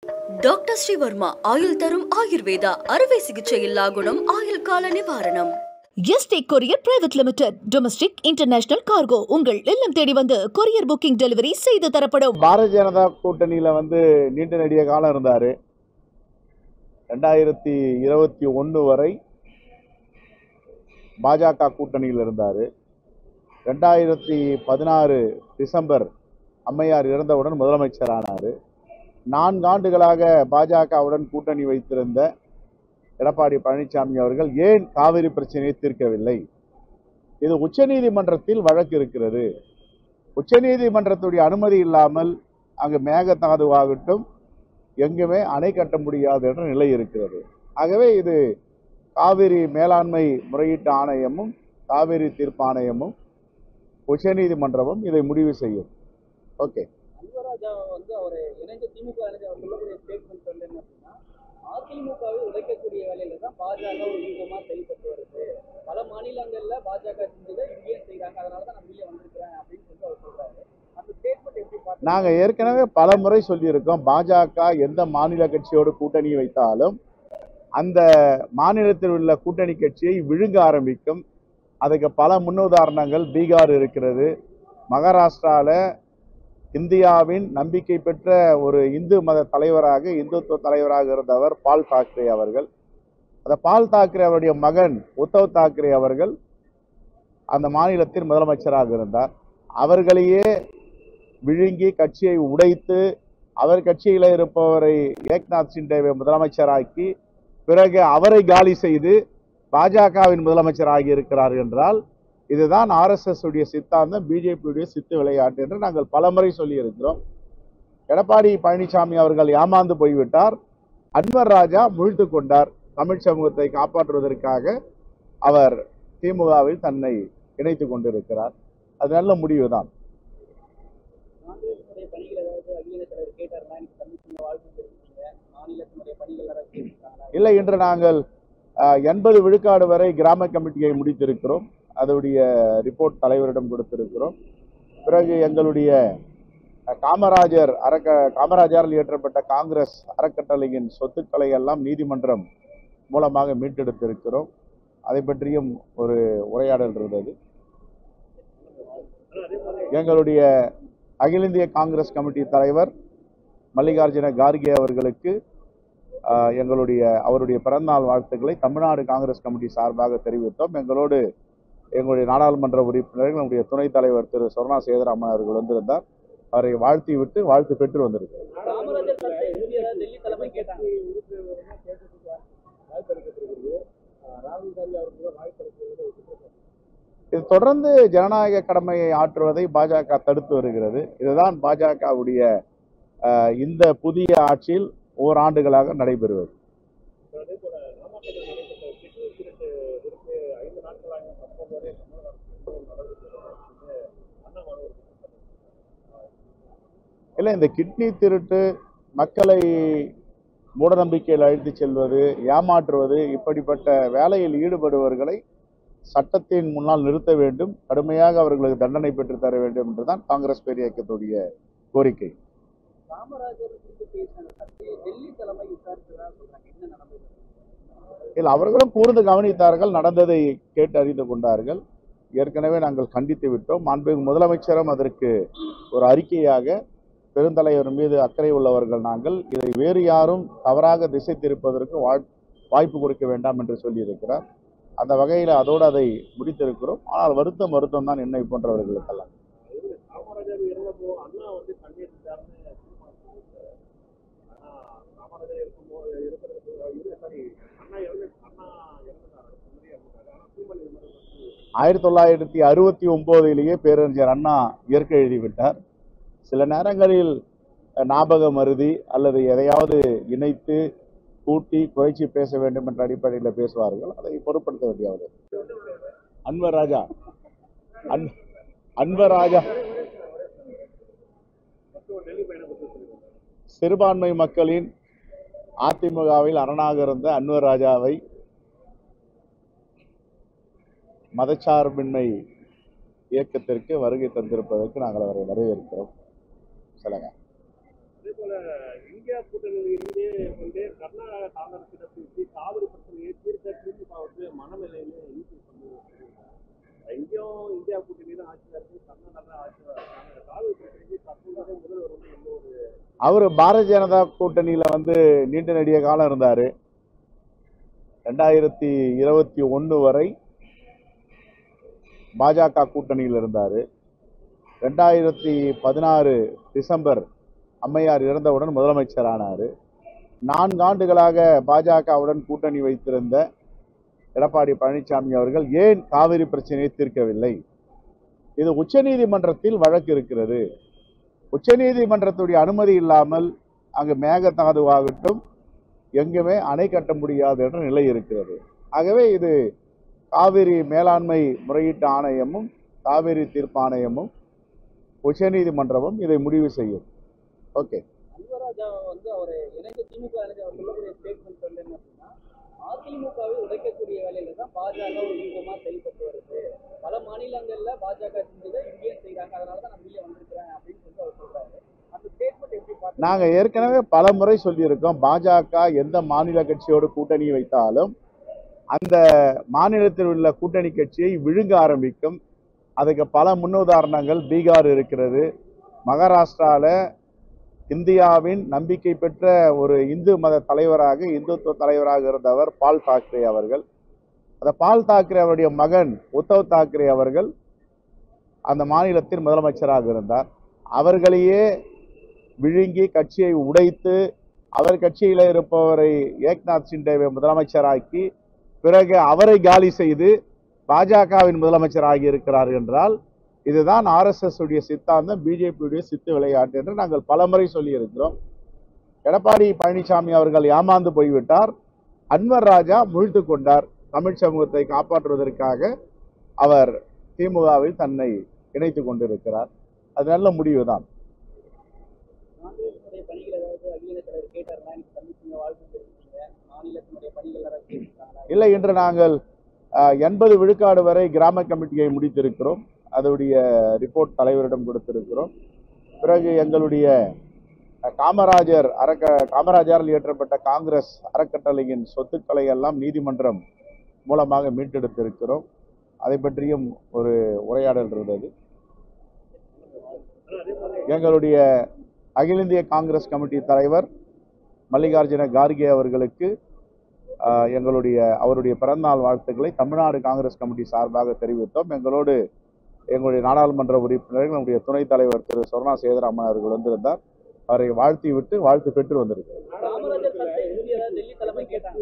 Doctor Sreevarma ஆயுள் தரும் ஆயுர்வேதா அறுவை சிகிச்சை இல்லா குணம் ஆயுள் கால நிவாரணம். Yesterday courier private limited domestic international cargo உங்கள் இல்லம் தேடி வந்து கொரியர் புக்கிங் டெலிவரி செய்து தரப்படும். பாரதிய ஜனதா கூட்டணியில நீண்ட நெடிய காலம் இருந்தாரு. 2021 வரை பாஜக கூட்டணியில் இருந்தாரு. 2016 டிசம்பர் அம்மையார் இறந்தவுடன் முதலமைச்சர் ஆனாரு. 4 ஆண்டுகளாக பாஜகவுடன் கூட்டணி வைத்திருந்த எடப்பாடி பழனிசாமி அவர்கள் ஏன் காவிரி பிரச்சனையை தீர்க்கவில்லை? இது உச்சநீதிமன்றத்தில் வழக்கு இருக்கிறது. உச்சநீதிமன்றத்துடைய அனுமதி இல்லாமல் அங்கு மேகதாதுவாகட்டும் எங்குமே அணை கட்ட முடியாது என்ற நிலை இருக்கிறது. ஆகவே இது காவிரி மேலாண்மை முறையீட்டு ஆணையமும் காவிரி தீர்ப்பு ஆணையமும் உச்சநீதிமன்றமும் இதை முடிவு செய்யும். ஓகே, அதிமுகவை உடைக்கக்கூடிய வேலையில தான் பாஜக ஒரு விதமா செயல்பட்டு வருது. பல மாநிலங்கள்ல பாஜக செஞ்சதை இங்கேயும் செய்யறாங்க, அதனாலதான் நம்ம வெளியே வந்திருக்கிறேன் அப்படின்னு சொல்லி அவர் சொல்றாரு. அந்த ஸ்டேட்மெண்ட் எப்படி பார்த்து? நாங்க ஏற்கனவே பல முறை சொல்லியிருக்கோம், பாஜக எந்த மாநில கட்சியோடு கூட்டணி வைத்தாலும் அந்த மாநிலத்தில் உள்ள கூட்டணி கட்சியை விழுங்க ஆரம்பிக்கும். அதுக்கு பல முன்னுதாரணங்கள் பீகார் இருக்கிறது. மகாராஷ்டிரால இந்தியாவின் நம்பிக்கை பெற்ற ஒரு இந்து மத தலைவராக, இந்துத்துவ தலைவராக இருந்தவர் பால் தாக்கரே அவர்கள். அந்த பால் தாக்கரே அவருடைய மகன் உத்தவ் தாக்கரே அவர்கள் அந்த மாநிலத்தின் முதலமைச்சராக இருந்தார். அவர்களையே விழுங்கி கட்சியை உடைத்து அவர் கட்சியில் இருப்பவரை ஏக்நாத் சிண்டேவை முதலமைச்சராக்கி பிறகு அவரை காலி செய்து பாஜகவின் முதலமைச்சர் ஆகி இருக்கிறார் என்றால் இதுதான் RSS உடைய சித்தாந்தம், பிஜேபியுடைய சித்து விளையாட்டு என்று நாங்கள் பலமுறை சொல்லி இருக்கிறோம். எடப்பாடி பழனிசாமி அவர்கள் ஏமாந்து போய்விட்டார். அன்வர் ராஜா முழித்து கொண்டார். தமிழ் சமூகத்தை காப்பாற்றுவதற்காக அவர் திமுகவில் தன்னை இணைத்துக் கொண்டிருக்கிறார். அது நல்ல முடிவுதான். இல்லை, இன்று நாங்கள் 80 விழுக்காடு வரை கிராம கமிட்டியை முடித்திருக்கிறோம். அதோடைய ரிப்போர்ட் தலைவரிடம் கொடுத்திருக்கிறோம். பிறகு எங்களுடைய காமராஜரால் இயற்றப்பட்ட காங்கிரஸ் அறக்கட்டளையின் சொத்துக்களை எல்லாம் நீதிமன்றம் மூலமாக மீட்டெடுத்திருக்கிறோம். அதை பற்றியும் ஒரு உரையாடல் இருந்தது. எங்களுடைய அகில இந்திய காங்கிரஸ் கமிட்டி தலைவர் மல்லிகார்ஜுன கார்கே அவர்களுக்கு அவருடைய பிறந்தநாள் வாழ்த்துக்களை தமிழ்நாடு காங்கிரஸ் கமிட்டி சார்பாக தெரிவித்தோம். எங்களுடைய நாடாளுமன்ற உறுப்பினர்கள், நம்முடைய துணைத் தலைவர் திரு சொர்ணா சேதராமன் அவர்கள் வந்திருந்தார். அவரை வாழ்த்து பெற்று வந்திருக்கிறார். இது தொடர்ந்து ஜனநாயக கடமையை ஆற்றுவதை பாஜக தடுத்து வருகிறது. இதுதான் பாஜகவுடைய இந்த புதிய ஆட்சியில் ஓராண்டுகளாக நடைபெறுவது. இல்லை, இந்த கிட்னி திருட்டு, மக்களை மூடநம்பிக்கையில் அழைத்து செல்வது, ஏமாற்றுவது, இப்படிப்பட்ட வேலையில் ஈடுபடுபவர்களை சட்டத்தின் முன்னால் நிறுத்த வேண்டும். கடுமையாக அவர்களுக்கு தண்டனை பெற்று தர வேண்டும் என்றுதான் காங்கிரஸ் பேர் இயக்கத்துடைய கோரிக்கை. இல்லை, அவர்களும் கூர்ந்து கவனித்தார்கள், நடந்ததை கேட்டு அறிந்து கொண்டார்கள். ஏற்கனவே நாங்கள் கண்டித்து விட்டோம். மாண்புமிகு முதலமைச்சரும் அதற்கு ஒரு அறிக்கையாக பெருந்தலைவர் மீது அக்கறை உள்ளவர்கள் நாங்கள், இதை வேறு யாரும் தவறாக திசை திருப்பதற்கு வாய்ப்பு கொடுக்க வேண்டாம் என்று சொல்லியிருக்கிறார். அந்த வகையில் அதோடு அதை முடித்திருக்கிறோம். ஆனால் வருத்தம் தான் என்னை போன்றவர்களுக்கெல்லாம். ஆயிரத்தி 1969 பேரறிஞர் அண்ணா இயற்கை எழுதிவிட்டார். சில நேரங்களில் ஞாபக மருதி அல்லது எதையாவது இணைத்து கூட்டி குறைச்சி பேச வேண்டும் என்ற அடிப்படையில் பேசுவார்கள். அதை பொருட்படுத்த வேண்டியது. அன்வர் ராஜா சிறுபான்மை மக்களின் அதிமுகவில் அரணாக இருந்த அன்வர் ராஜாவை மதச்சார்பின்மை இயக்கத்திற்கு வருகை தந்திருப்பதற்கு நாங்கள் அவரை வரவேற்கிறோம். சொல்லுங்க. அதே போல இந்தியா கூட்டணியில் இருந்து வந்து கர்நாடக காங்கிரஸ் பேசி காவிரி பிரச்சனையை தீர்க்க திமுகவுக்கு மனநிலையில யூஸ் பண்ணுவாங்க. இங்கேயும் இந்தியா கூட்டணி தான் ஆட்சியில் இருக்கு, கர்நாடகா ஆட்சியில் இருக்காங்க. காவிரி பிரச்சனைக்கு தற்போது முதல்வர் வந்து எந்த ஒரு அவர் பாரதிய ஜனதா கூட்டணியில வந்து நீண்ட நெடிய காலம் இருந்தாரு. 2021 வரை பாஜக கூட்டணியில் இருந்தாரு. 2016 டிசம்பர் அம்மையார் இறந்தவுடன் முதலமைச்சர் ஆனாரு. 4 ஆண்டுகளாக பாஜகவுடன் கூட்டணி வைத்திருந்த எடப்பாடி பழனிசாமி அவர்கள் ஏன் காவிரி பிரச்சனையை தீர்க்கவில்லை? இது உச்சநீதிமன்றத்தில் வழக்கு இருக்கிறது. உச்சநீதிமன்றத்துடைய அனுமதி இல்லாமல் அங்கு மேகதாதுவாகட்டும் எங்குமே அணை கட்ட முடியாது என்ற நிலை இருக்கிறது. ஆகவே இது காவிரி மேலாண்மை முறையீட்டு ஆணையமும் காவிரி தீர்ப்பாணையமும் உச்சநீதிமன்றமும் இதை முடிவு செய்யும். ஓகே, அன்வராஜா வந்து அவர் இணைந்து திமுக இணைந்து அவர் சொல்லக்கூடிய ஸ்டேட்மெண்ட் வந்து என்ன அப்படின்னா, அதிமுகவை உடைக்கக்கூடிய வேலையில தான் பாஜக ஒரு யூகமா செயல்பட்டு வருது. பல மாநிலங்கள்ல பாஜக செஞ்சதை இங்கேயும் செய்யறாங்க, அதனாலதான் நான் வெளியே வந்திருக்கிறேன் அப்படின்னு சொல்லி அவர் சொல்றாரு. அந்த ஸ்டேட்மெண்ட் எப்படி பார்த்து நாங்க ஏற்கனவே பல முறை சொல்லியிருக்கோம், பாஜக எந்த மாநில கட்சியோடு கூட்டணி வைத்தாலும் அந்த மாநிலத்தில் உள்ள கூட்டணி கட்சியை விழுங்க ஆரம்பிக்கும். அதுக்கு பல முன்னுதாரணங்கள் பீகார் இருக்கிறது. மகாராஷ்டிரால இந்தியாவின் நம்பிக்கை பெற்ற ஒரு இந்து மத தலைவராக இந்துத்துவ தலைவராக இருந்தவர் பால் தாக்கரே அவர்கள். அந்த பால் தாக்கரே அவருடைய மகன் உத்தவ் தாக்கரே அவர்கள் அந்த மாநிலத்தின் முதலமைச்சராக இருந்தார். அவர்களையே விழுங்கி கட்சியை உடைத்து அவர் கட்சியில இருப்பவரை ஏக்நாத் சிண்டேவை முதலமைச்சராக்கி பிறகு அவரை காலி செய்து பாஜகவின் முதலமைச்சராகி இருக்கிறார் என்றால் இதுதான் RSS உடைய சித்தாந்தம், பிஜேபியுடைய சித்து விளையாட்டு என்று நாங்கள் பலமுறை சொல்லியிருக்கிறோம். எடப்பாடி பழனிசாமி அவர்கள் ஏமாந்து போய்விட்டார். அன்வர் ராஜா முழித்து கொண்டார். தமிழ் சமூகத்தை காப்பாற்றுவதற்காக அவர் திமுகவில் தன்னை இணைத்துக் கொண்டிருக்கிறார். அது நல்ல முடிவுதான். காங்கிரஸினுடைய பணிகள் ஏதாவது அகில தலைவர் கேட்டாருன்னா எனக்கு தமிழ்ச்சிங்க வாழ்த்து தெரிவித்தீங்க, மாநிலத்தினுடைய பணிகள் எல்லாம் கேட்டிருக்காங்களா? இல்லை, இன்று நாங்கள் 80 விழுக்காடு வரை கிராம கமிட்டியை முடித்திருக்கிறோம். அதனுடைய ரிப்போர்ட் தலைவரிடம் கொடுத்திருக்கிறோம். பிறகு எங்களுடைய காமராஜரால் இயற்றப்பட்ட காங்கிரஸ் அறக்கட்டளையின் சொத்துக்களை எல்லாம் நீதிமன்றம் மூலமாக மீட்டெடுத்திருக்கிறோம். அதை பற்றியும் ஒரு உரையாடல் இருந்தது. எங்களுடைய அகில இந்திய காங்கிரஸ் கமிட்டி தலைவர் மல்லிகார்ஜுன கார்கே அவர்களுக்கு அவருடைய பிறந்தநாள் வாழ்த்துக்களை தமிழ்நாடு காங்கிரஸ் கமிட்டி சார்பாக தெரிவித்தோம். எங்களுடைய நாடாளுமன்ற உறுப்பினர்கள் நம்முடைய துணைத் தலைவர் திரு சொர்ணா சேதுராமன் அவர்கள் வந்திருந்தார். அவரை வாழ்த்தி விட்டு வாழ்த்து பெற்று வந்திருக்கிறார். காமராஜர் கருத்தை உறுதியாக டெல்லி தலைமை கேட்டாங்க.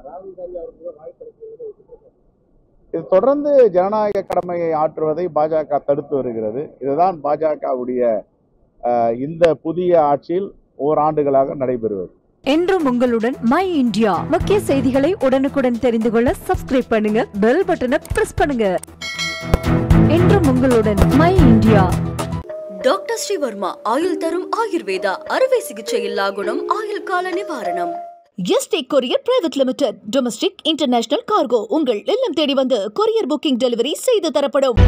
ராகுல் காந்தி அவர்கள் வாய்ப்பு இது தொடர்ந்து ஜனநாயக கடமையை ஆற்றுவதை பாஜக தடுத்து வருகிறது. இதுதான் பாஜகவுடைய இந்த புதிய ஆட்சியில் ஓராண்டுகளாக நடைபெறுவது. என்றும் உங்களுடன் மை இந்தியா. முக்கிய செய்திகளை உடனுக்குடன் தெரிந்து கொள்ள சப்ஸ்கிரைப் பண்ணுங்க, பெல் பட்டனை பிரஸ் பண்ணுங்க. என்றும் உங்களுடன் மை இந்தியா. டாக்டர் ஸ்ரீவர்மா ஆயுள் தரும் ஆயுர்வேதா அறுவை சிகிச்சை இல்லா குணம் ஆயுள் கால நிவாரணம். Yesterday courier private limited domestic international cargo உங்கள் இல்லம் தேடி வந்து கொரியர் புக்கிங் டெலிவரி செய்து தரப்படும்.